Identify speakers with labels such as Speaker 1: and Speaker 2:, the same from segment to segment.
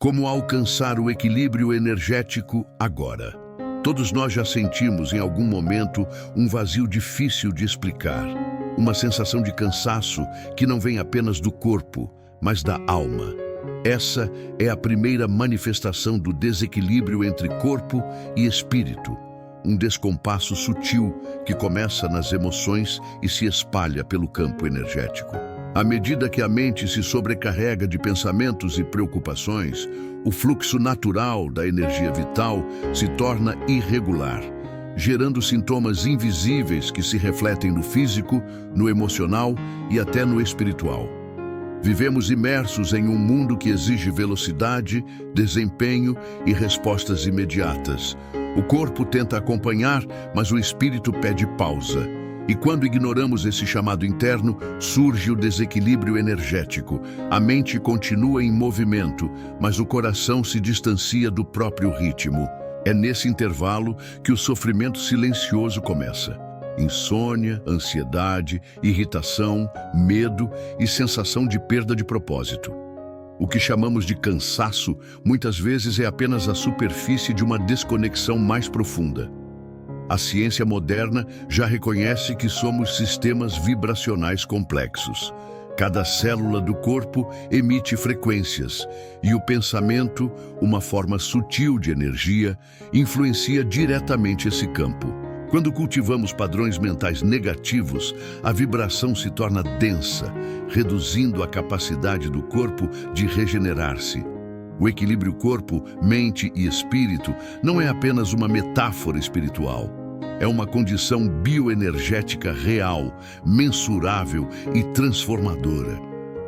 Speaker 1: Como alcançar o equilíbrio energético agora? Todos nós já sentimos em algum momento um vazio difícil de explicar. Uma sensação de cansaço que não vem apenas do corpo, mas da alma. Essa é a primeira manifestação do desequilíbrio entre corpo e espírito. Um descompasso sutil que começa nas emoções e se espalha pelo campo energético. À medida que a mente se sobrecarrega de pensamentos e preocupações, o fluxo natural da energia vital se torna irregular, gerando sintomas invisíveis que se refletem no físico, no emocional e até no espiritual. Vivemos imersos em um mundo que exige velocidade, desempenho e respostas imediatas. O corpo tenta acompanhar, mas o espírito pede pausa. E quando ignoramos esse chamado interno, surge o desequilíbrio energético. A mente continua em movimento, mas o coração se distancia do próprio ritmo. É nesse intervalo que o sofrimento silencioso começa. Insônia, ansiedade, irritação, medo e sensação de perda de propósito. O que chamamos de cansaço, muitas vezes é apenas a superfície de uma desconexão mais profunda. A ciência moderna já reconhece que somos sistemas vibracionais complexos. Cada célula do corpo emite frequências, e o pensamento, uma forma sutil de energia, influencia diretamente esse campo. Quando cultivamos padrões mentais negativos, a vibração se torna densa, reduzindo a capacidade do corpo de regenerar-se. O equilíbrio corpo, mente e espírito não é apenas uma metáfora espiritual. É uma condição bioenergética real, mensurável e transformadora.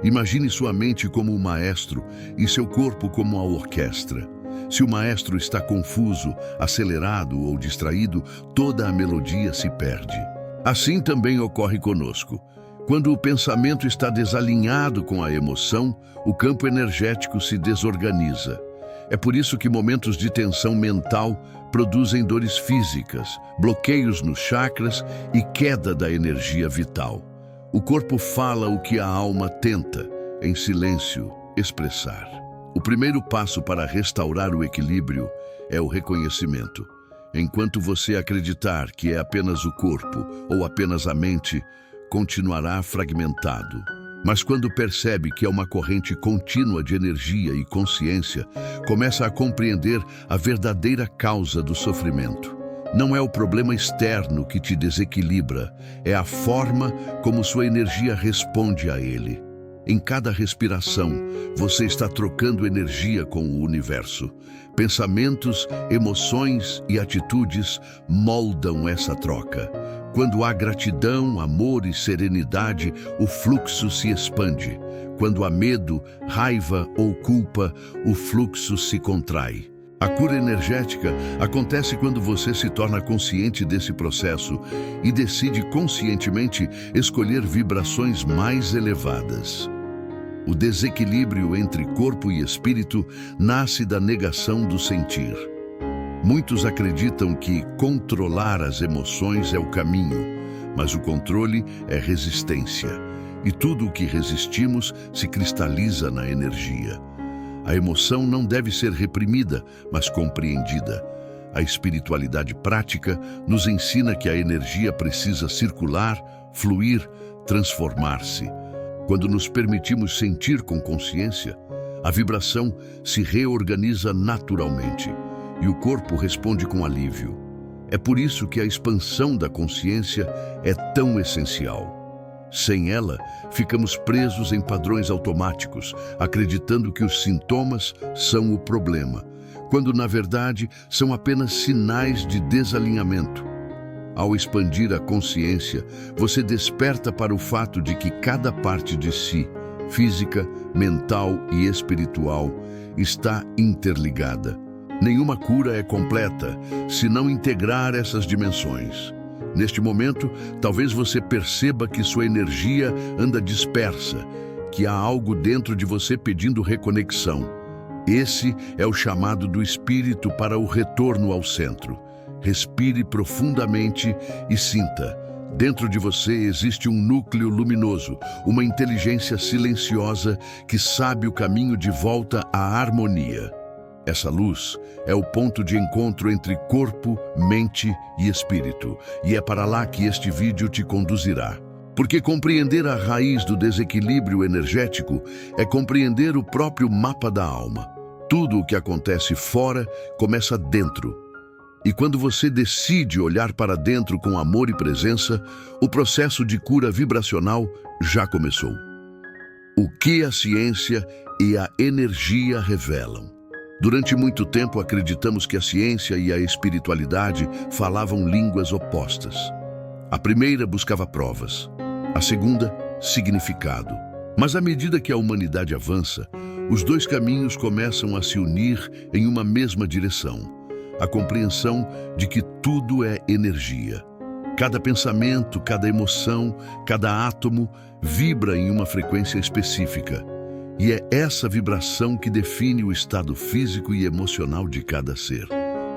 Speaker 1: Imagine sua mente como um maestro e seu corpo como uma orquestra. Se o maestro está confuso, acelerado ou distraído, toda a melodia se perde. Assim também ocorre conosco. Quando o pensamento está desalinhado com a emoção, o campo energético se desorganiza. É por isso que momentos de tensão mental produzem dores físicas, bloqueios nos chakras e queda da energia vital. O corpo fala o que a alma tenta, em silêncio, expressar. O primeiro passo para restaurar o equilíbrio é o reconhecimento. Enquanto você acreditar que é apenas o corpo ou apenas a mente, continuará fragmentado. Mas quando percebe que é uma corrente contínua de energia e consciência, começa a compreender a verdadeira causa do sofrimento. Não é o problema externo que te desequilibra, é a forma como sua energia responde a ele. Em cada respiração, você está trocando energia com o universo. Pensamentos, emoções e atitudes moldam essa troca. Quando há gratidão, amor e serenidade, o fluxo se expande. Quando há medo, raiva ou culpa, o fluxo se contrai. A cura energética acontece quando você se torna consciente desse processo e decide conscientemente escolher vibrações mais elevadas. O desequilíbrio entre corpo e espírito nasce da negação do sentir. Muitos acreditam que controlar as emoções é o caminho, mas o controle é resistência, e tudo o que resistimos se cristaliza na energia. A emoção não deve ser reprimida, mas compreendida. A espiritualidade prática nos ensina que a energia precisa circular, fluir, transformar-se. Quando nos permitimos sentir com consciência, a vibração se reorganiza naturalmente e o corpo responde com alívio. É por isso que a expansão da consciência é tão essencial. Sem ela, ficamos presos em padrões automáticos, acreditando que os sintomas são o problema, quando na verdade são apenas sinais de desalinhamento. Ao expandir a consciência, você desperta para o fato de que cada parte de si, física, mental e espiritual, está interligada. Nenhuma cura é completa se não integrar essas dimensões. Neste momento, talvez você perceba que sua energia anda dispersa, que há algo dentro de você pedindo reconexão. Esse é o chamado do espírito para o retorno ao centro. Respire profundamente e sinta. Dentro de você existe um núcleo luminoso, uma inteligência silenciosa que sabe o caminho de volta à harmonia. Essa luz é o ponto de encontro entre corpo, mente e espírito, e é para lá que este vídeo te conduzirá. Porque compreender a raiz do desequilíbrio energético é compreender o próprio mapa da alma. Tudo o que acontece fora começa dentro. E quando você decide olhar para dentro com amor e presença, o processo de cura vibracional já começou. O que a ciência e a energia revelam? Durante muito tempo acreditamos que a ciência e a espiritualidade falavam línguas opostas. A primeira buscava provas, a segunda, significado. Mas à medida que a humanidade avança, os dois caminhos começam a se unir em uma mesma direção: a compreensão de que tudo é energia. Cada pensamento, cada emoção, cada átomo vibra em uma frequência específica. E é essa vibração que define o estado físico e emocional de cada ser.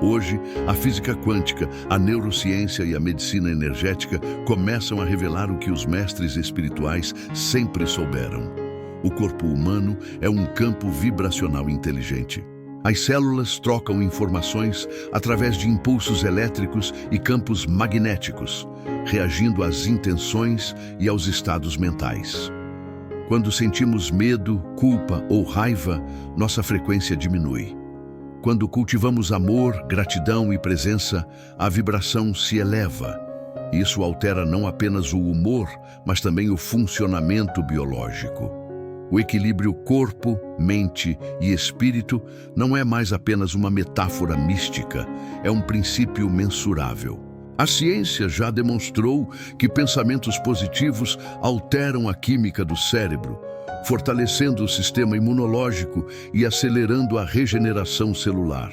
Speaker 1: Hoje, a física quântica, a neurociência e a medicina energética começam a revelar o que os mestres espirituais sempre souberam. O corpo humano é um campo vibracional inteligente. As células trocam informações através de impulsos elétricos e campos magnéticos, reagindo às intenções e aos estados mentais. Quando sentimos medo, culpa ou raiva, nossa frequência diminui. Quando cultivamos amor, gratidão e presença, a vibração se eleva. Isso altera não apenas o humor, mas também o funcionamento biológico. O equilíbrio corpo, mente e espírito não é mais apenas uma metáfora mística, é um princípio mensurável. A ciência já demonstrou que pensamentos positivos alteram a química do cérebro, fortalecendo o sistema imunológico e acelerando a regeneração celular.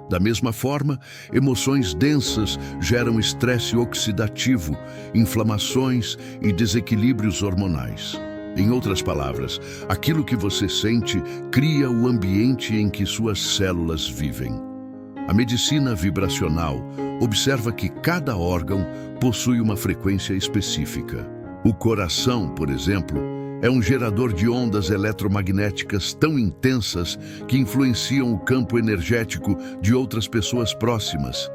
Speaker 1: Da mesma forma, emoções densas geram estresse oxidativo, inflamações e desequilíbrios hormonais. Em outras palavras, aquilo que você sente cria o ambiente em que suas células vivem. A medicina vibracional observa que cada órgão possui uma frequência específica. O coração, por exemplo, é um gerador de ondas eletromagnéticas tão intensas que influenciam o campo energético de outras pessoas próximas.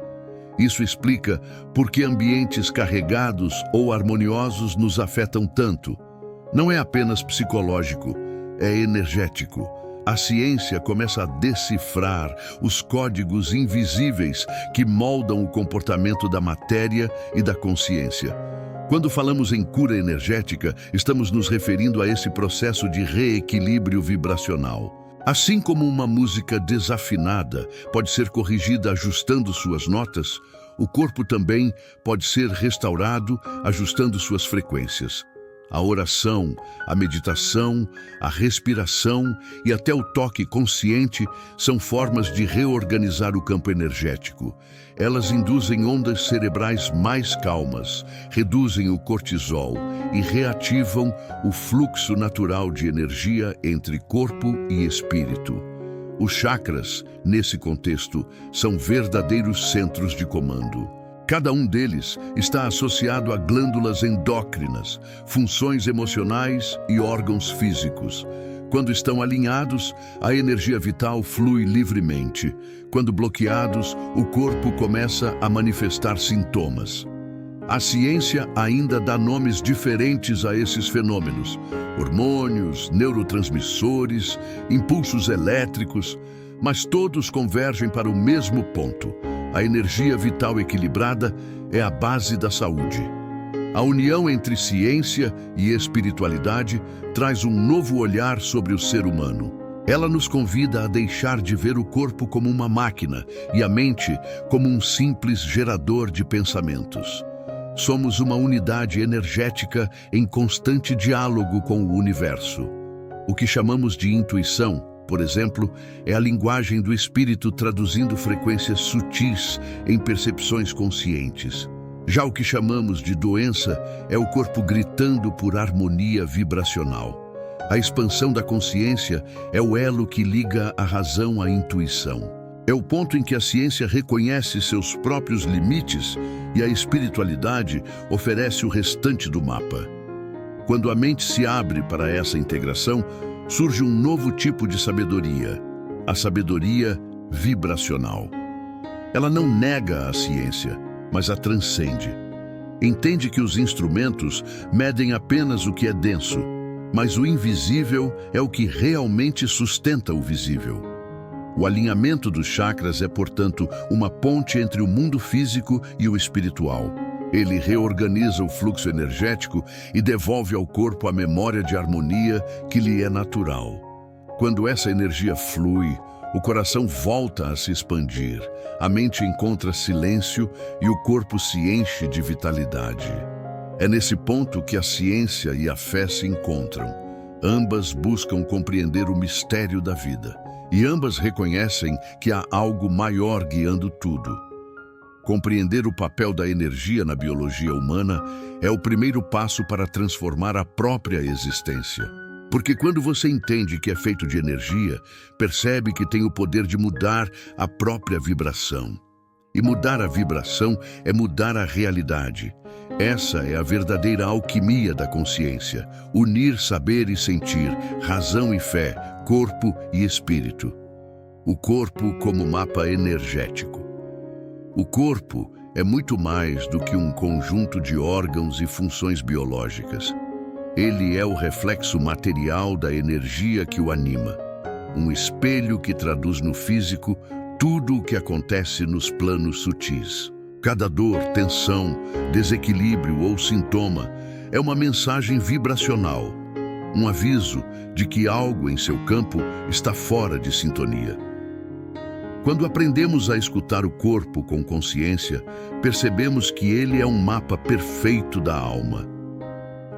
Speaker 1: Isso explica por que ambientes carregados ou harmoniosos nos afetam tanto. Não é apenas psicológico, é energético. A ciência começa a decifrar os códigos invisíveis que moldam o comportamento da matéria e da consciência. Quando falamos em cura energética, estamos nos referindo a esse processo de reequilíbrio vibracional. Assim como uma música desafinada pode ser corrigida ajustando suas notas, o corpo também pode ser restaurado ajustando suas frequências. A oração, a meditação, a respiração e até o toque consciente são formas de reorganizar o campo energético. Elas induzem ondas cerebrais mais calmas, reduzem o cortisol e reativam o fluxo natural de energia entre corpo e espírito. Os chakras, nesse contexto, são verdadeiros centros de comando. Cada um deles está associado a glândulas endócrinas, funções emocionais e órgãos físicos. Quando estão alinhados, a energia vital flui livremente. Quando bloqueados, o corpo começa a manifestar sintomas. A ciência ainda dá nomes diferentes a esses fenômenos: hormônios, neurotransmissores, impulsos elétricos, mas todos convergem para o mesmo ponto. A energia vital equilibrada é a base da saúde. A união entre ciência e espiritualidade traz um novo olhar sobre o ser humano. Ela nos convida a deixar de ver o corpo como uma máquina e a mente como um simples gerador de pensamentos. Somos uma unidade energética em constante diálogo com o universo. O que chamamos de intuição, por exemplo, é a linguagem do espírito traduzindo frequências sutis em percepções conscientes. Já o que chamamos de doença é o corpo gritando por harmonia vibracional. A expansão da consciência é o elo que liga a razão à intuição. É o ponto em que a ciência reconhece seus próprios limites e a espiritualidade oferece o restante do mapa. Quando a mente se abre para essa integração, surge um novo tipo de sabedoria, a sabedoria vibracional. Ela não nega a ciência, mas a transcende. Entende que os instrumentos medem apenas o que é denso, mas o invisível é o que realmente sustenta o visível. O alinhamento dos chakras é, portanto, uma ponte entre o mundo físico e o espiritual. Ele reorganiza o fluxo energético e devolve ao corpo a memória de harmonia que lhe é natural. Quando essa energia flui, o coração volta a se expandir, a mente encontra silêncio e o corpo se enche de vitalidade. É nesse ponto que a ciência e a fé se encontram. Ambas buscam compreender o mistério da vida, e ambas reconhecem que há algo maior guiando tudo. Compreender o papel da energia na biologia humana é o primeiro passo para transformar a própria existência. Porque quando você entende que é feito de energia, percebe que tem o poder de mudar a própria vibração. E mudar a vibração é mudar a realidade. Essa é a verdadeira alquimia da consciência, unir saber e sentir, razão e fé, corpo e espírito. O corpo como mapa energético. O corpo é muito mais do que um conjunto de órgãos e funções biológicas. Ele é o reflexo material da energia que o anima, um espelho que traduz no físico tudo o que acontece nos planos sutis. Cada dor, tensão, desequilíbrio ou sintoma é uma mensagem vibracional, um aviso de que algo em seu campo está fora de sintonia. Quando aprendemos a escutar o corpo com consciência, percebemos que ele é um mapa perfeito da alma.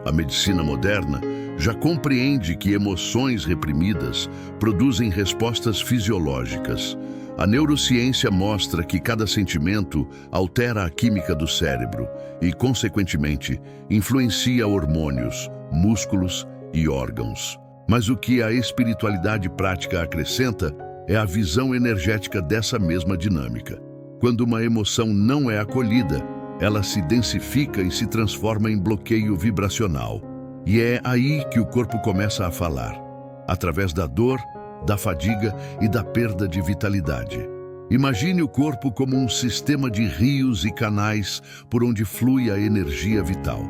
Speaker 1: A medicina moderna já compreende que emoções reprimidas produzem respostas fisiológicas. A neurociência mostra que cada sentimento altera a química do cérebro e, consequentemente, influencia hormônios, músculos e órgãos. Mas o que a espiritualidade prática acrescenta é a visão energética dessa mesma dinâmica. Quando uma emoção não é acolhida, ela se densifica e se transforma em bloqueio vibracional. E é aí que o corpo começa a falar, através da dor, da fadiga e da perda de vitalidade. Imagine o corpo como um sistema de rios e canais por onde flui a energia vital.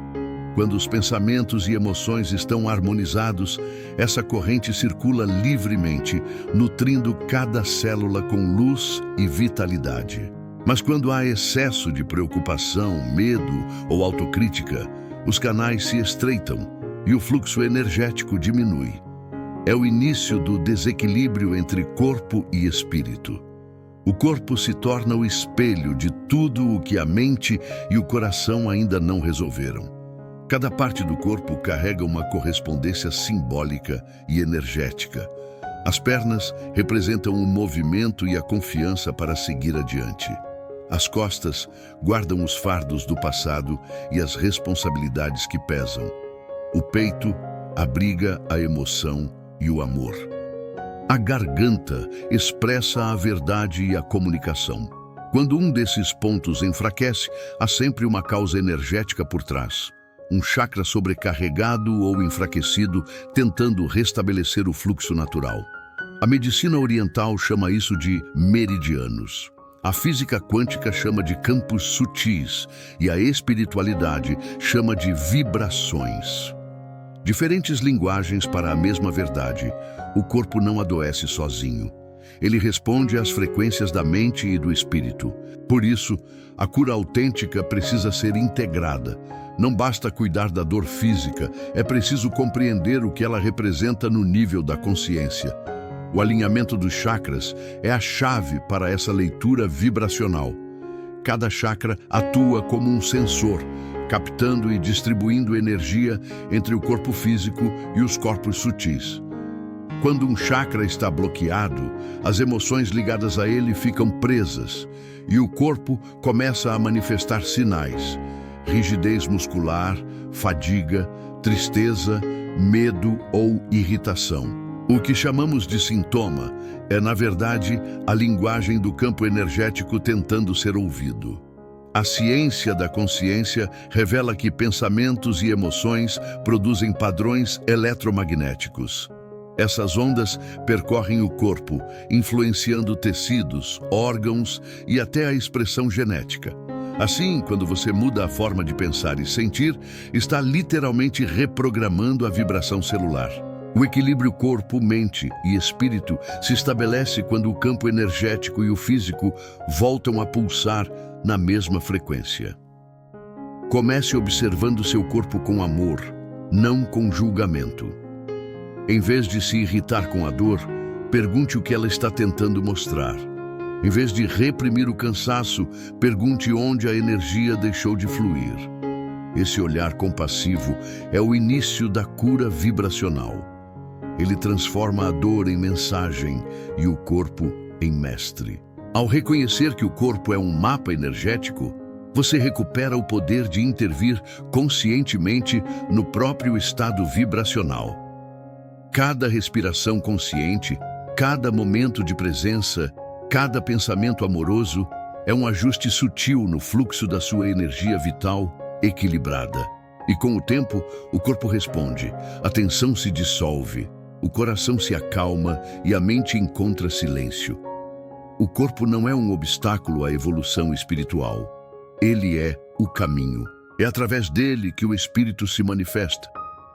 Speaker 1: Quando os pensamentos e emoções estão harmonizados, essa corrente circula livremente, nutrindo cada célula com luz e vitalidade. Mas quando há excesso de preocupação, medo ou autocrítica, os canais se estreitam e o fluxo energético diminui. É o início do desequilíbrio entre corpo e espírito. O corpo se torna o espelho de tudo o que a mente e o coração ainda não resolveram. Cada parte do corpo carrega uma correspondência simbólica e energética. As pernas representam o movimento e a confiança para seguir adiante. As costas guardam os fardos do passado e as responsabilidades que pesam. O peito abriga a emoção e o amor. A garganta expressa a verdade e a comunicação. Quando um desses pontos enfraquece, há sempre uma causa energética por trás. Um chakra sobrecarregado ou enfraquecido tentando restabelecer o fluxo natural. A medicina oriental chama isso de meridianos. A física quântica chama de campos sutis e a espiritualidade chama de vibrações. Diferentes linguagens para a mesma verdade. O corpo não adoece sozinho. Ele responde às frequências da mente e do espírito. Por isso, a cura autêntica precisa ser integrada. Não basta cuidar da dor física, é preciso compreender o que ela representa no nível da consciência. O alinhamento dos chakras é a chave para essa leitura vibracional. Cada chakra atua como um sensor, captando e distribuindo energia entre o corpo físico e os corpos sutis. Quando um chakra está bloqueado, as emoções ligadas a ele ficam presas e o corpo começa a manifestar sinais: rigidez muscular, fadiga, tristeza, medo ou irritação. O que chamamos de sintoma é, na verdade, a linguagem do campo energético tentando ser ouvido. A ciência da consciência revela que pensamentos e emoções produzem padrões eletromagnéticos. Essas ondas percorrem o corpo, influenciando tecidos, órgãos e até a expressão genética. Assim, quando você muda a forma de pensar e sentir, está literalmente reprogramando a vibração celular. O equilíbrio corpo, mente e espírito se estabelece quando o campo energético e o físico voltam a pulsar na mesma frequência. Comece observando seu corpo com amor, não com julgamento. Em vez de se irritar com a dor, pergunte o que ela está tentando mostrar. Em vez de reprimir o cansaço, pergunte onde a energia deixou de fluir. Esse olhar compassivo é o início da cura vibracional. Ele transforma a dor em mensagem e o corpo em mestre. Ao reconhecer que o corpo é um mapa energético, você recupera o poder de intervir conscientemente no próprio estado vibracional. Cada respiração consciente, cada momento de presença, cada pensamento amoroso é um ajuste sutil no fluxo da sua energia vital equilibrada. E com o tempo, o corpo responde, a tensão se dissolve, o coração se acalma e a mente encontra silêncio. O corpo não é um obstáculo à evolução espiritual. Ele é o caminho. É através dele que o espírito se manifesta,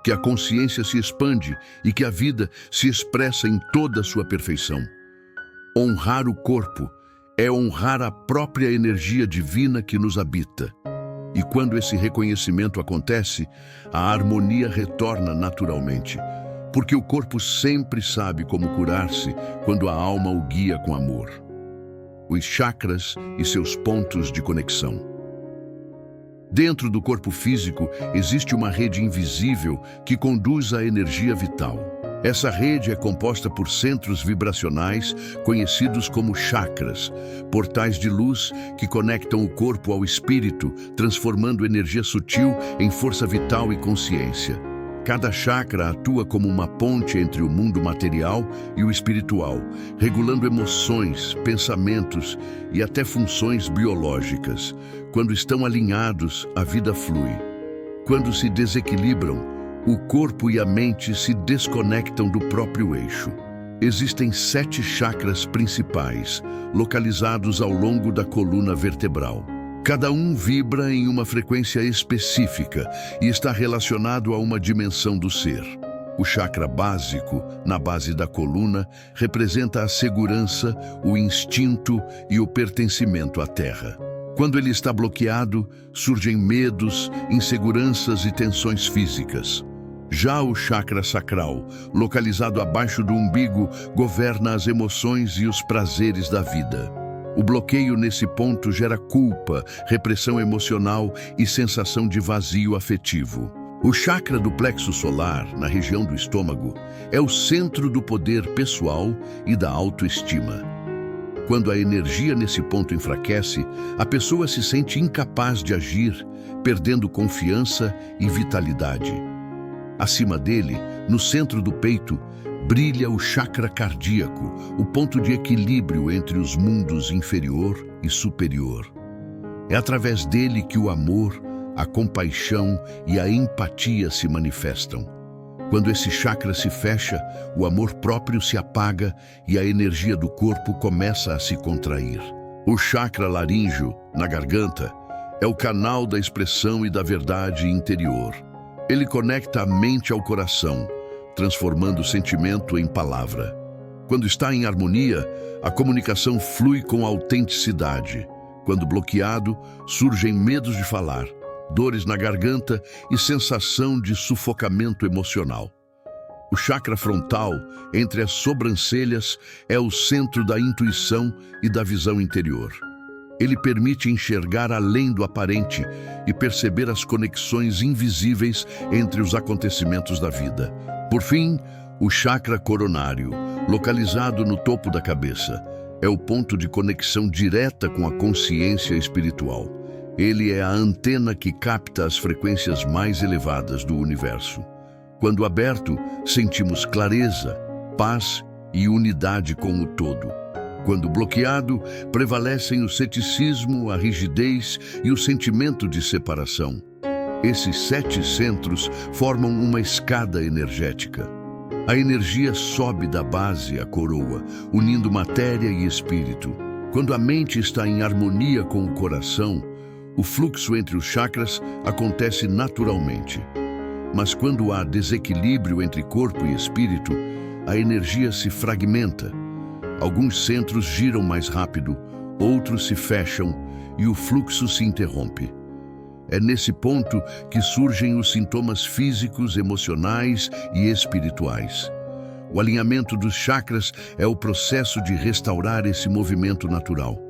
Speaker 1: que a consciência se expande e que a vida se expressa em toda a sua perfeição. Honrar o corpo é honrar a própria energia divina que nos habita. E quando esse reconhecimento acontece, a harmonia retorna naturalmente, porque o corpo sempre sabe como curar-se quando a alma o guia com amor. Os chakras e seus pontos de conexão. Dentro do corpo físico existe uma rede invisível que conduz a energia vital. Essa rede é composta por centros vibracionais conhecidos como chakras, portais de luz que conectam o corpo ao espírito, transformando energia sutil em força vital e consciência. Cada chakra atua como uma ponte entre o mundo material e o espiritual, regulando emoções, pensamentos e até funções biológicas. Quando estão alinhados, a vida flui. Quando se desequilibram, o corpo e a mente se desconectam do próprio eixo. Existem 7 chakras principais, localizados ao longo da coluna vertebral. Cada um vibra em uma frequência específica e está relacionado a uma dimensão do ser. O chakra básico, na base da coluna, representa a segurança, o instinto e o pertencimento à terra. Quando ele está bloqueado, surgem medos, inseguranças e tensões físicas. Já o chakra sacral, localizado abaixo do umbigo, governa as emoções e os prazeres da vida. O bloqueio nesse ponto gera culpa, repressão emocional e sensação de vazio afetivo. O chakra do plexo solar, na região do estômago, é o centro do poder pessoal e da autoestima. Quando a energia nesse ponto enfraquece, a pessoa se sente incapaz de agir, perdendo confiança e vitalidade. Acima dele, no centro do peito, brilha o chakra cardíaco, o ponto de equilíbrio entre os mundos inferior e superior. É através dele que o amor, a compaixão e a empatia se manifestam. Quando esse chakra se fecha, o amor próprio se apaga e a energia do corpo começa a se contrair. O chakra laríngeo, na garganta, é o canal da expressão e da verdade interior. Ele conecta a mente ao coração, transformando o sentimento em palavra. Quando está em harmonia, a comunicação flui com autenticidade. Quando bloqueado, surgem medos de falar, dores na garganta e sensação de sufocamento emocional. O chakra frontal, entre as sobrancelhas, é o centro da intuição e da visão interior. Ele permite enxergar além do aparente e perceber as conexões invisíveis entre os acontecimentos da vida. Por fim, o chakra coronário, localizado no topo da cabeça, é o ponto de conexão direta com a consciência espiritual. Ele é a antena que capta as frequências mais elevadas do universo. Quando aberto, sentimos clareza, paz e unidade com o todo. Quando bloqueado, prevalecem o ceticismo, a rigidez e o sentimento de separação. Esses 7 centros formam uma escada energética. A energia sobe da base à coroa, unindo matéria e espírito. Quando a mente está em harmonia com o coração, o fluxo entre os chakras acontece naturalmente. Mas quando há desequilíbrio entre corpo e espírito, a energia se fragmenta. Alguns centros giram mais rápido, outros se fecham e o fluxo se interrompe. É nesse ponto que surgem os sintomas físicos, emocionais e espirituais. O alinhamento dos chakras é o processo de restaurar esse movimento natural.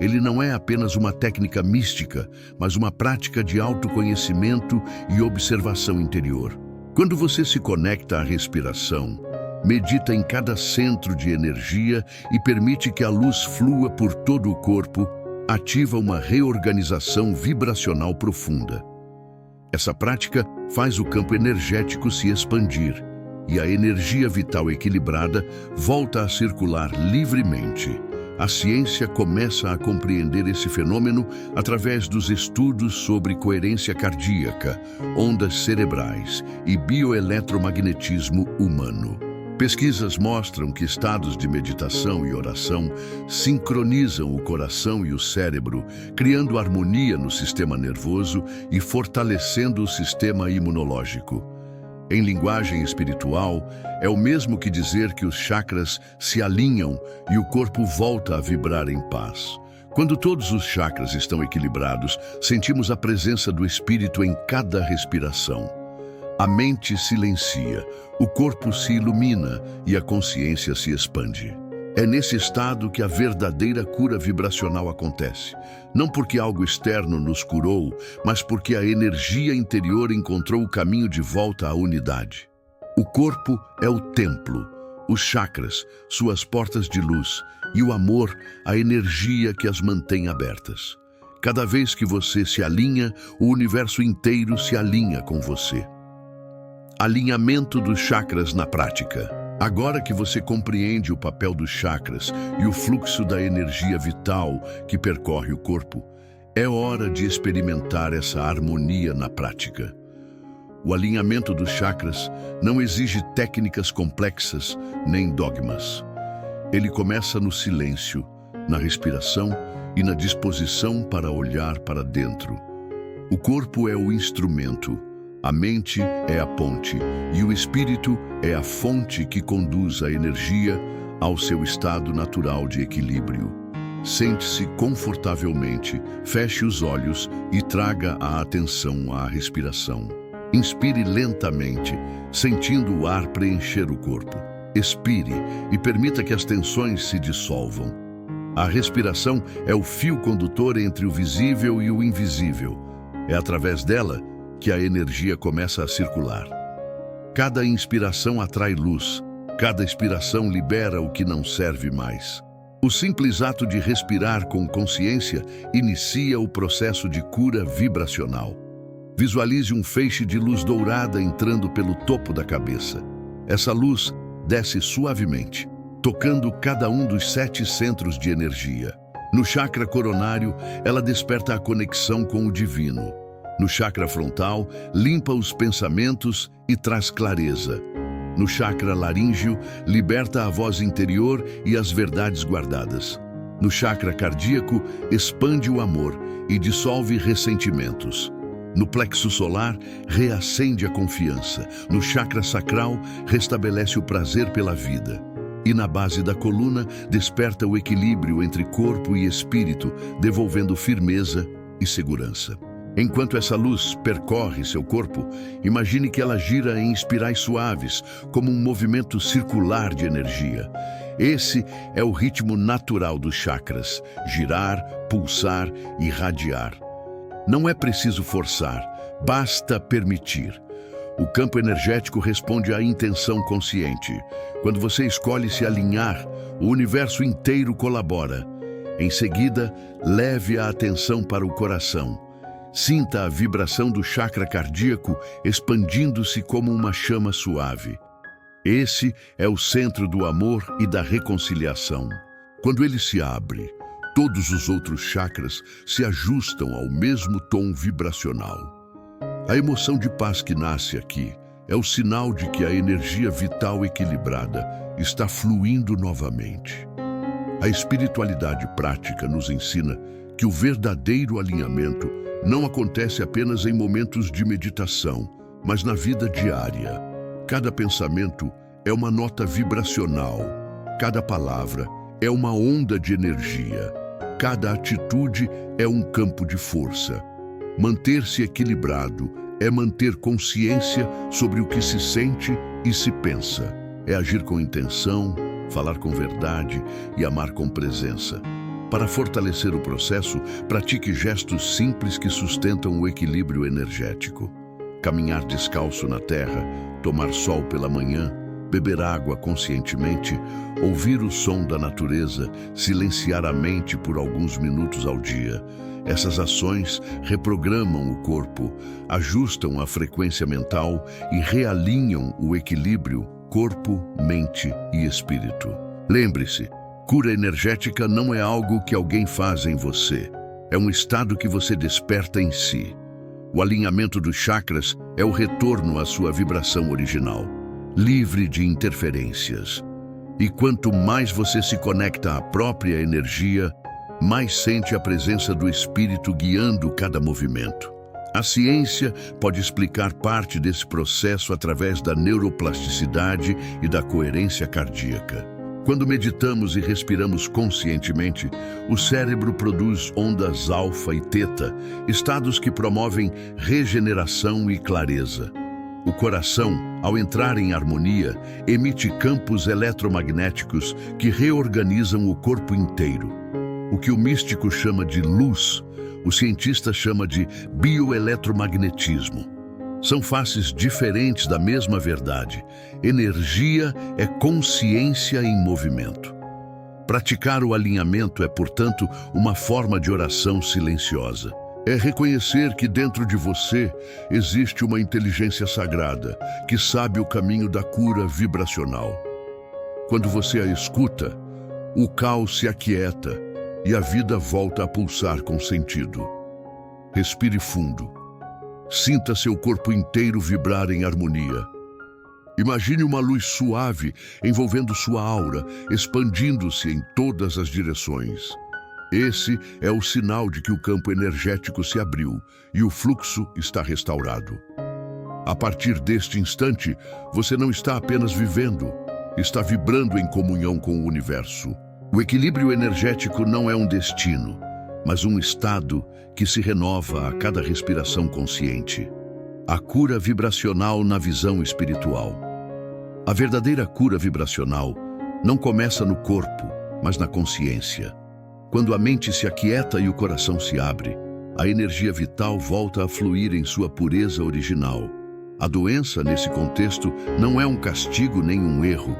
Speaker 1: Ele não é apenas uma técnica mística, mas uma prática de autoconhecimento e observação interior. Quando você se conecta à respiração, medita em cada centro de energia e permite que a luz flua por todo o corpo, ativa uma reorganização vibracional profunda. Essa prática faz o campo energético se expandir e a energia vital equilibrada volta a circular livremente. A ciência começa a compreender esse fenômeno através dos estudos sobre coerência cardíaca, ondas cerebrais e bioeletromagnetismo humano. Pesquisas mostram que estados de meditação e oração sincronizam o coração e o cérebro, criando harmonia no sistema nervoso e fortalecendo o sistema imunológico. Em linguagem espiritual, é o mesmo que dizer que os chakras se alinham e o corpo volta a vibrar em paz. Quando todos os chakras estão equilibrados, sentimos a presença do espírito em cada respiração. A mente silencia, o corpo se ilumina e a consciência se expande. É nesse estado que a verdadeira cura vibracional acontece. Não porque algo externo nos curou, mas porque a energia interior encontrou o caminho de volta à unidade. O corpo é o templo, os chakras, suas portas de luz, e o amor, a energia que as mantém abertas. Cada vez que você se alinha, o universo inteiro se alinha com você. Alinhamento dos chakras na prática. Agora que você compreende o papel dos chakras e o fluxo da energia vital que percorre o corpo, é hora de experimentar essa harmonia na prática. O alinhamento dos chakras não exige técnicas complexas nem dogmas. Ele começa no silêncio, na respiração e na disposição para olhar para dentro. O corpo é o instrumento. A mente é a ponte e o espírito é a fonte que conduz a energia ao seu estado natural de equilíbrio. Sente-se confortavelmente, feche os olhos e traga a atenção à respiração. Inspire lentamente, sentindo o ar preencher o corpo. Expire e permita que as tensões se dissolvam. A respiração é o fio condutor entre o visível e o invisível. É através dela que a energia começa a circular. Cada inspiração atrai luz, cada expiração libera o que não serve mais. O simples ato de respirar com consciência inicia o processo de cura vibracional. Visualize um feixe de luz dourada entrando pelo topo da cabeça. Essa luz desce suavemente, tocando cada um dos 7 centros de energia. No chakra coronário, ela desperta a conexão com o divino. No chakra frontal, limpa os pensamentos e traz clareza. No chakra laríngeo, liberta a voz interior e as verdades guardadas. No chakra cardíaco, expande o amor e dissolve ressentimentos. No plexo solar, reacende a confiança. No chakra sacral, restabelece o prazer pela vida. E na base da coluna, desperta o equilíbrio entre corpo e espírito, devolvendo firmeza e segurança. Enquanto essa luz percorre seu corpo, imagine que ela gira em espirais suaves, como um movimento circular de energia. Esse é o ritmo natural dos chakras: girar, pulsar e irradiar. Não é preciso forçar, basta permitir. O campo energético responde à intenção consciente. Quando você escolhe se alinhar, o universo inteiro colabora. Em seguida, leve a atenção para o coração. Sinta a vibração do chakra cardíaco expandindo-se como uma chama suave. Esse é o centro do amor e da reconciliação. Quando ele se abre, todos os outros chakras se ajustam ao mesmo tom vibracional. A emoção de paz que nasce aqui é o sinal de que a energia vital equilibrada está fluindo novamente. A espiritualidade prática nos ensina que o verdadeiro alinhamento não acontece apenas em momentos de meditação, mas na vida diária. Cada pensamento é uma nota vibracional, cada palavra é uma onda de energia, cada atitude é um campo de força. Manter-se equilibrado é manter consciência sobre o que se sente e se pensa. É agir com intenção, falar com verdade e amar com presença. Para fortalecer o processo, pratique gestos simples que sustentam o equilíbrio energético. Caminhar descalço na terra, tomar sol pela manhã, beber água conscientemente, ouvir o som da natureza, silenciar a mente por alguns minutos ao dia. Essas ações reprogramam o corpo, ajustam a frequência mental e realinham o equilíbrio corpo, mente e espírito. Lembre-se, cura energética não é algo que alguém faz em você. É um estado que você desperta em si. O alinhamento dos chakras é o retorno à sua vibração original, livre de interferências. E quanto mais você se conecta à própria energia, mais sente a presença do espírito guiando cada movimento. A ciência pode explicar parte desse processo através da neuroplasticidade e da coerência cardíaca. Quando meditamos e respiramos conscientemente, o cérebro produz ondas alfa e teta, estados que promovem regeneração e clareza. O coração, ao entrar em harmonia, emite campos eletromagnéticos que reorganizam o corpo inteiro. O que o místico chama de luz, o cientista chama de bioeletromagnetismo. São faces diferentes da mesma verdade. Energia é consciência em movimento. Praticar o alinhamento é, portanto, uma forma de oração silenciosa. É reconhecer que dentro de você existe uma inteligência sagrada que sabe o caminho da cura vibracional. Quando você a escuta, o caos se aquieta e a vida volta a pulsar com sentido. Respire fundo. Sinta seu corpo inteiro vibrar em harmonia. Imagine uma luz suave envolvendo sua aura, expandindo-se em todas as direções. Esse é o sinal de que o campo energético se abriu e o fluxo está restaurado. A partir deste instante, você não está apenas vivendo, está vibrando em comunhão com o universo. O equilíbrio energético não é um destino, mas um estado que se renova a cada respiração consciente. A cura vibracional na visão espiritual. A verdadeira cura vibracional não começa no corpo, mas na consciência. Quando a mente se aquieta e o coração se abre, a energia vital volta a fluir em sua pureza original. A doença, nesse contexto, não é um castigo nem um erro,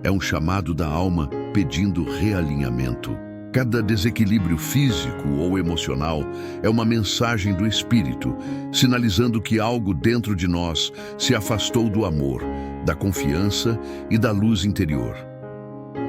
Speaker 1: é um chamado da alma pedindo realinhamento. Cada desequilíbrio físico ou emocional é uma mensagem do espírito, sinalizando que algo dentro de nós se afastou do amor, da confiança e da luz interior.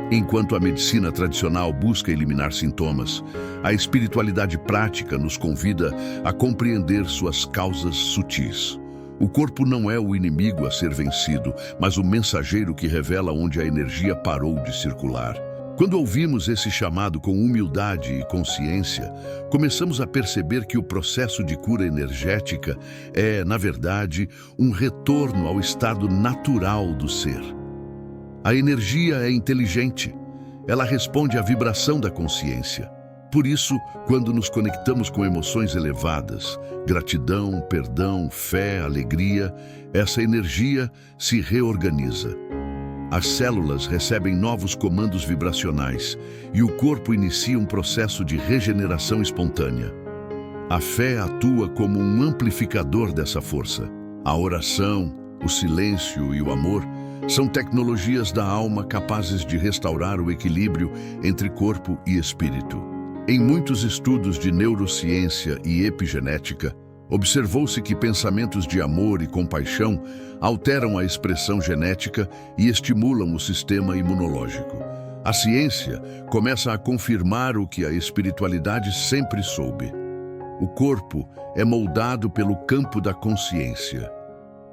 Speaker 1: Enquanto a medicina tradicional busca eliminar sintomas, a espiritualidade prática nos convida a compreender suas causas sutis. O corpo não é o inimigo a ser vencido, mas o mensageiro que revela onde a energia parou de circular. Quando ouvimos esse chamado com humildade e consciência, começamos a perceber que o processo de cura energética é, na verdade, um retorno ao estado natural do ser. A energia é inteligente, ela responde à vibração da consciência. Por isso, quando nos conectamos com emoções elevadas, gratidão, perdão, fé, alegria, essa energia se reorganiza. As células recebem novos comandos vibracionais e o corpo inicia um processo de regeneração espontânea. A fé atua como um amplificador dessa força. A oração, o silêncio e o amor são tecnologias da alma capazes de restaurar o equilíbrio entre corpo e espírito. Em muitos estudos de neurociência e epigenética, Observou-se que pensamentos de amor e compaixão alteram a expressão genética e estimulam o sistema imunológico. A ciência começa a confirmar o que a espiritualidade sempre soube. O corpo é moldado pelo campo da consciência.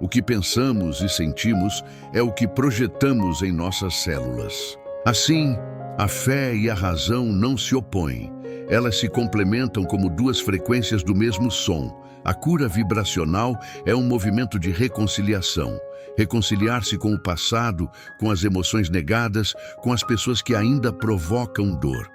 Speaker 1: O que pensamos e sentimos é o que projetamos em nossas células. Assim, a fé e a razão não se opõem. Elas se complementam como duas frequências do mesmo som. A cura vibracional é um movimento de reconciliação. Reconciliar-se com o passado, com as emoções negadas, com as pessoas que ainda provocam dor.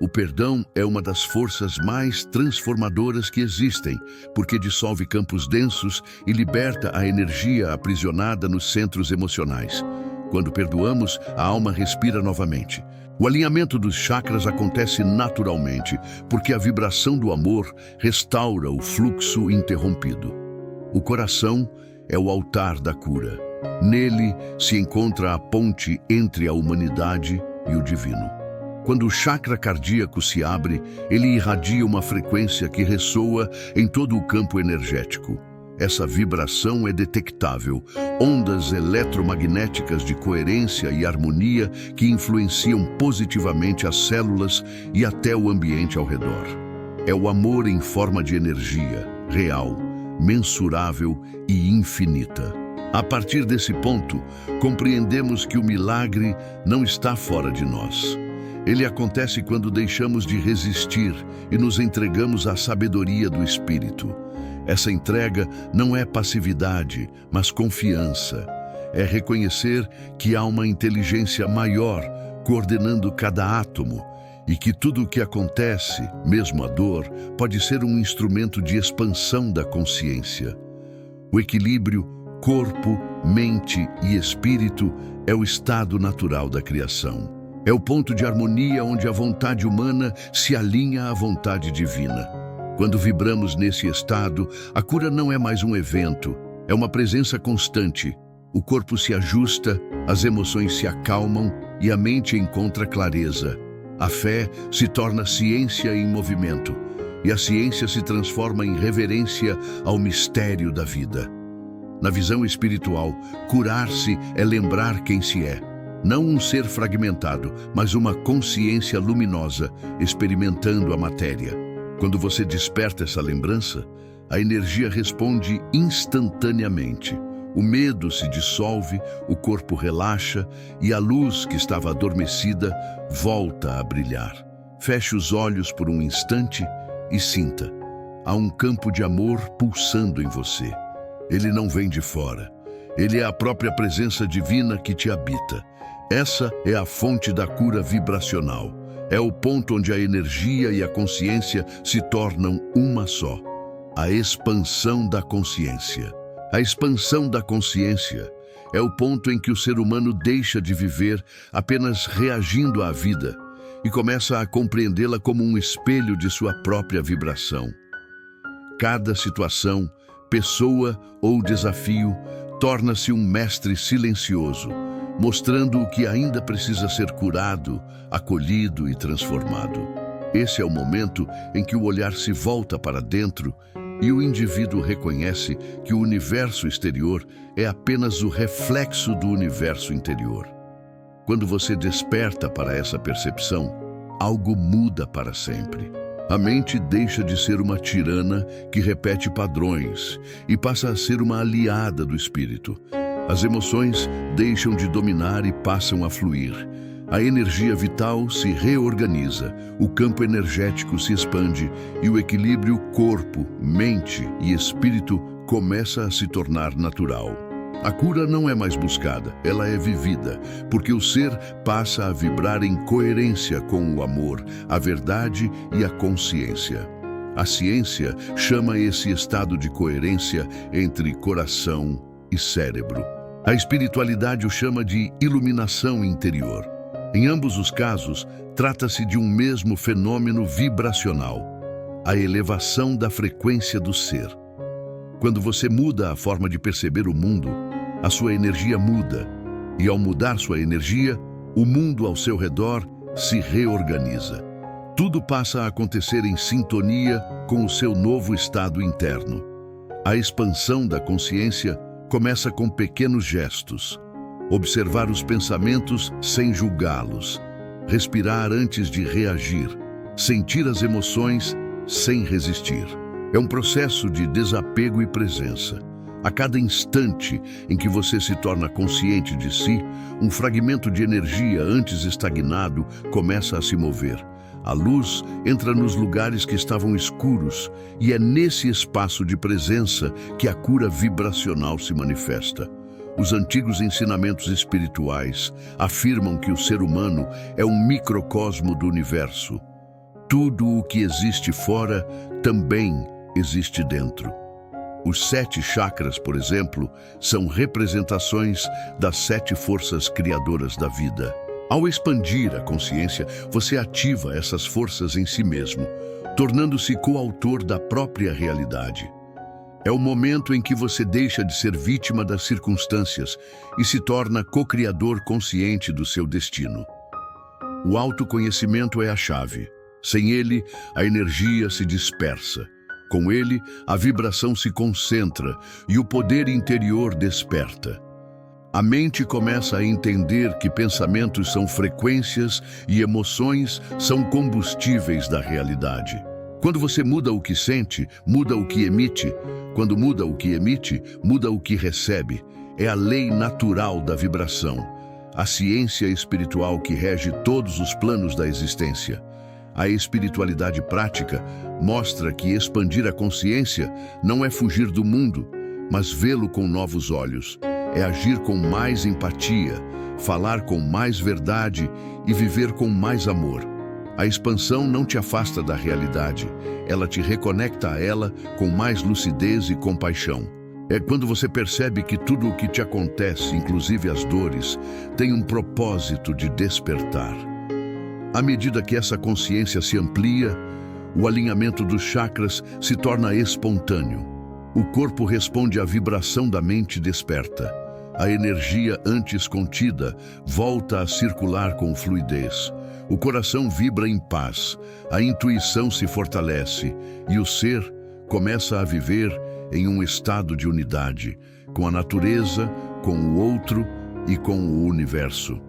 Speaker 1: O perdão é uma das forças mais transformadoras que existem, porque dissolve campos densos e liberta a energia aprisionada nos centros emocionais. Quando perdoamos, a alma respira novamente. O alinhamento dos chakras acontece naturalmente, porque a vibração do amor restaura o fluxo interrompido. O coração é o altar da cura. Nele se encontra a ponte entre a humanidade e o divino. Quando o chakra cardíaco se abre, ele irradia uma frequência que ressoa em todo o campo energético. Essa vibração é detectável, ondas eletromagnéticas de coerência e harmonia que influenciam positivamente as células e até o ambiente ao redor. É o amor em forma de energia, real, mensurável e infinita. A partir desse ponto, compreendemos que o milagre não está fora de nós. Ele acontece quando deixamos de resistir e nos entregamos à sabedoria do Espírito. Essa entrega não é passividade, mas confiança. É reconhecer que há uma inteligência maior coordenando cada átomo e que tudo o que acontece, mesmo a dor, pode ser um instrumento de expansão da consciência. O equilíbrio corpo, mente e espírito é o estado natural da criação. É o ponto de harmonia onde a vontade humana se alinha à vontade divina. Quando vibramos nesse estado, a cura não é mais um evento, é uma presença constante. O corpo se ajusta, as emoções se acalmam e a mente encontra clareza. A fé se torna ciência em movimento, e a ciência se transforma em reverência ao mistério da vida. Na visão espiritual, curar-se é lembrar quem se é. Não um ser fragmentado, mas uma consciência luminosa, experimentando a matéria. Quando você desperta essa lembrança, a energia responde instantaneamente. O medo se dissolve, o corpo relaxa e a luz que estava adormecida volta a brilhar. Feche os olhos por um instante e sinta. Há um campo de amor pulsando em você. Ele não vem de fora. Ele é a própria presença divina que te habita. Essa é a fonte da cura vibracional. É o ponto onde a energia e a consciência se tornam uma só. A expansão da consciência. A expansão da consciência é o ponto em que o ser humano deixa de viver apenas reagindo à vida e começa a compreendê-la como um espelho de sua própria vibração. Cada situação, pessoa ou desafio torna-se um mestre silencioso, mostrando o que ainda precisa ser curado, acolhido e transformado. Esse é o momento em que o olhar se volta para dentro e o indivíduo reconhece que o universo exterior é apenas o reflexo do universo interior. Quando você desperta para essa percepção, algo muda para sempre. A mente deixa de ser uma tirana que repete padrões e passa a ser uma aliada do espírito. As emoções deixam de dominar e passam a fluir. A energia vital se reorganiza, o campo energético se expande e o equilíbrio corpo, mente e espírito começa a se tornar natural. A cura não é mais buscada, ela é vivida, porque o ser passa a vibrar em coerência com o amor, a verdade e a consciência. A ciência chama esse estado de coerência entre coração e cérebro. A espiritualidade o chama de iluminação interior. Em ambos os casos, trata-se de um mesmo fenômeno vibracional, a elevação da frequência do ser. Quando você muda a forma de perceber o mundo, a sua energia muda, e ao mudar sua energia, o mundo ao seu redor se reorganiza. Tudo passa a acontecer em sintonia com o seu novo estado interno. A expansão da consciência começa com pequenos gestos. Observar os pensamentos sem julgá-los. Respirar antes de reagir. Sentir as emoções sem resistir. É um processo de desapego e presença. A cada instante em que você se torna consciente de si, um fragmento de energia antes estagnado começa a se mover. A luz entra nos lugares que estavam escuros e é nesse espaço de presença que a cura vibracional se manifesta. Os antigos ensinamentos espirituais afirmam que o ser humano é um microcosmo do universo. Tudo o que existe fora também existe dentro. Os 7 chakras, por exemplo, são representações das 7 forças criadoras da vida. Ao expandir a consciência, você ativa essas forças em si mesmo, tornando-se coautor da própria realidade. É o momento em que você deixa de ser vítima das circunstâncias e se torna co-criador consciente do seu destino. O autoconhecimento é a chave. Sem ele, a energia se dispersa. Com ele, a vibração se concentra e o poder interior desperta. A mente começa a entender que pensamentos são frequências e emoções são combustíveis da realidade. Quando você muda o que sente, muda o que emite. Quando muda o que emite, muda o que recebe. É a lei natural da vibração, a ciência espiritual que rege todos os planos da existência. A espiritualidade prática mostra que expandir a consciência não é fugir do mundo, mas vê-lo com novos olhos. É agir com mais empatia, falar com mais verdade e viver com mais amor. A expansão não te afasta da realidade, ela te reconecta a ela com mais lucidez e compaixão. É quando você percebe que tudo o que te acontece, inclusive as dores, tem um propósito de despertar. À medida que essa consciência se amplia, o alinhamento dos chakras se torna espontâneo. O corpo responde à vibração da mente desperta. A energia antes contida volta a circular com fluidez. O coração vibra em paz, a intuição se fortalece e o ser começa a viver em um estado de unidade, com a natureza, com o outro e com o universo.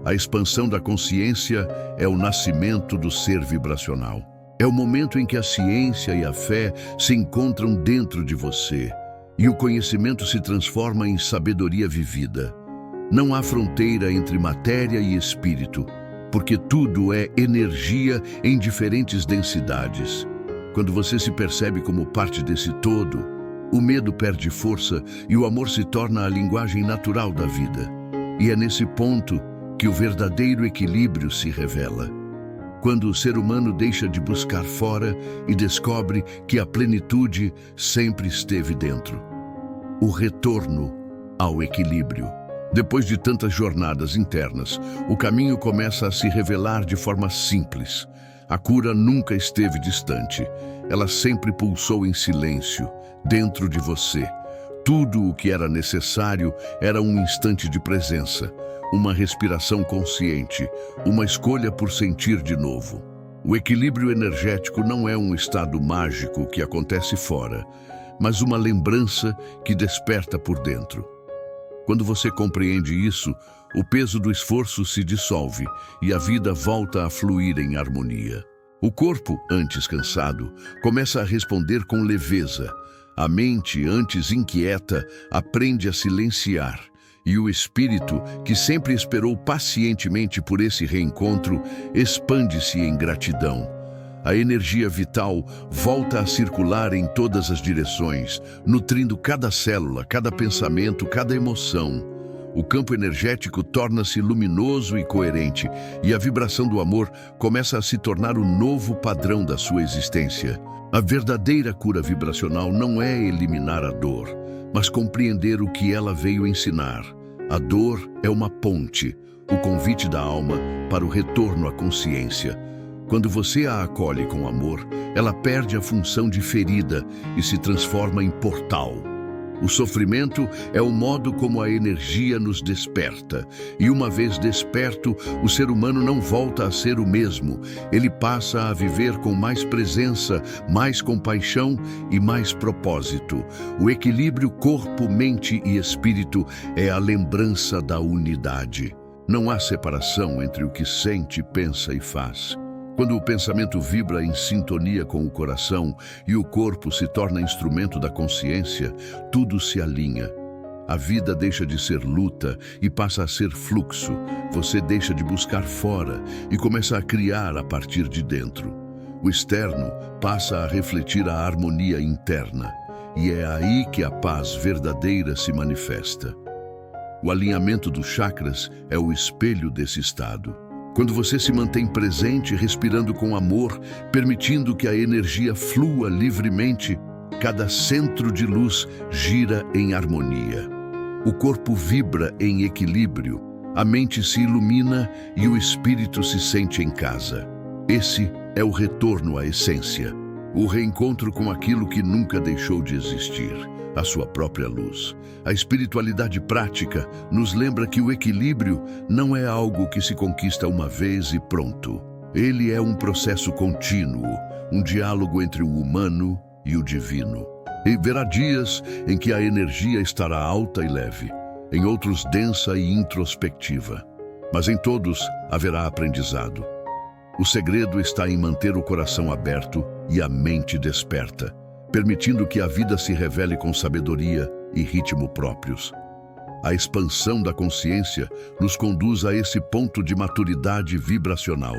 Speaker 1: A expansão da consciência é o nascimento do ser vibracional. É o momento em que a ciência e a fé se encontram dentro de você e o conhecimento se transforma em sabedoria vivida. Não há fronteira entre matéria e espírito, porque tudo é energia em diferentes densidades. Quando você se percebe como parte desse todo, o medo perde força e o amor se torna a linguagem natural da vida. E é nesse ponto que o verdadeiro equilíbrio se revela. Quando o ser humano deixa de buscar fora e descobre que a plenitude sempre esteve dentro. O retorno ao equilíbrio. Depois de tantas jornadas internas, o caminho começa a se revelar de forma simples. A cura nunca esteve distante. Ela sempre pulsou em silêncio, dentro de você. Tudo o que era necessário era um instante de presença, uma respiração consciente, uma escolha por sentir de novo. O equilíbrio energético não é um estado mágico que acontece fora, mas uma lembrança que desperta por dentro. Quando você compreende isso, o peso do esforço se dissolve e a vida volta a fluir em harmonia. O corpo, antes cansado, começa a responder com leveza. A mente, antes inquieta, aprende a silenciar. E o espírito, que sempre esperou pacientemente por esse reencontro, expande-se em gratidão. A energia vital volta a circular em todas as direções, nutrindo cada célula, cada pensamento, cada emoção. O campo energético torna-se luminoso e coerente, e a vibração do amor começa a se tornar o novo padrão da sua existência. A verdadeira cura vibracional não é eliminar a dor, mas compreender o que ela veio ensinar. A dor é uma ponte, o convite da alma para o retorno à consciência. Quando você a acolhe com amor, ela perde a função de ferida e se transforma em portal. O sofrimento é o modo como a energia nos desperta. E uma vez desperto, o ser humano não volta a ser o mesmo. Ele passa a viver com mais presença, mais compaixão e mais propósito. O equilíbrio corpo, mente e espírito é a lembrança da unidade. Não há separação entre o que sente, pensa e faz. Quando o pensamento vibra em sintonia com o coração e o corpo se torna instrumento da consciência, tudo se alinha. A vida deixa de ser luta e passa a ser fluxo. Você deixa de buscar fora e começa a criar a partir de dentro. O externo passa a refletir a harmonia interna. E é aí que a paz verdadeira se manifesta. O alinhamento dos chakras é o espelho desse estado. Quando você se mantém presente, respirando com amor, permitindo que a energia flua livremente, cada centro de luz gira em harmonia. O corpo vibra em equilíbrio, a mente se ilumina e o espírito se sente em casa. Esse é o retorno à essência, o reencontro com aquilo que nunca deixou de existir, a sua própria luz. A espiritualidade prática nos lembra que o equilíbrio não é algo que se conquista uma vez e pronto. Ele é um processo contínuo, um diálogo entre o humano e o divino. E haverá dias em que a energia estará alta e leve, em outros densa e introspectiva. Mas em todos haverá aprendizado. O segredo está em manter o coração aberto e a mente desperta, permitindo que a vida se revele com sabedoria e ritmo próprios. A expansão da consciência nos conduz a esse ponto de maturidade vibracional.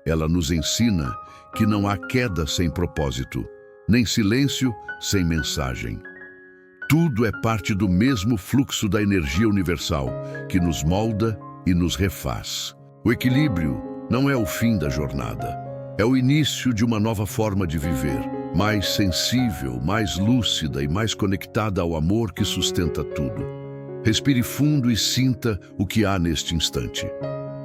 Speaker 1: Ela nos ensina que não há queda sem propósito, nem silêncio sem mensagem. Tudo é parte do mesmo fluxo da energia universal que nos molda e nos refaz. O equilíbrio não é o fim da jornada, é o início de uma nova forma de viver, mais sensível, mais lúcida e mais conectada ao amor que sustenta tudo. Respire fundo e sinta o que há neste instante.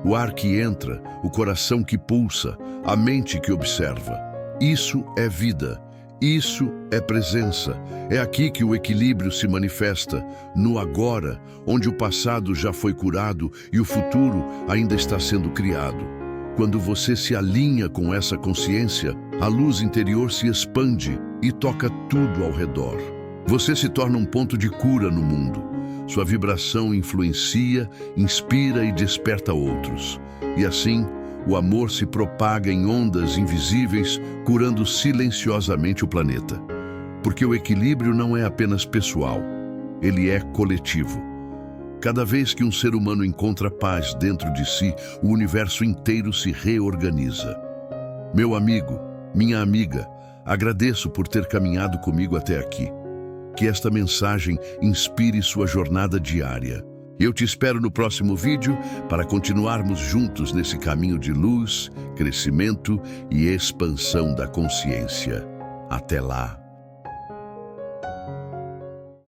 Speaker 1: O ar que entra, o coração que pulsa, a mente que observa. Isso é vida. Isso é presença. É aqui que o equilíbrio se manifesta, no agora, onde o passado já foi curado e o futuro ainda está sendo criado. Quando você se alinha com essa consciência, a luz interior se expande e toca tudo ao redor. Você se torna um ponto de cura no mundo. Sua vibração influencia, inspira e desperta outros. E assim, o amor se propaga em ondas invisíveis, curando silenciosamente o planeta. Porque o equilíbrio não é apenas pessoal, ele é coletivo. Cada vez que um ser humano encontra paz dentro de si, o universo inteiro se reorganiza. Meu amigo, minha amiga, agradeço por ter caminhado comigo até aqui. Que esta mensagem inspire sua jornada diária. Eu te espero no próximo vídeo para continuarmos juntos nesse caminho de luz, crescimento e expansão da consciência. Até lá!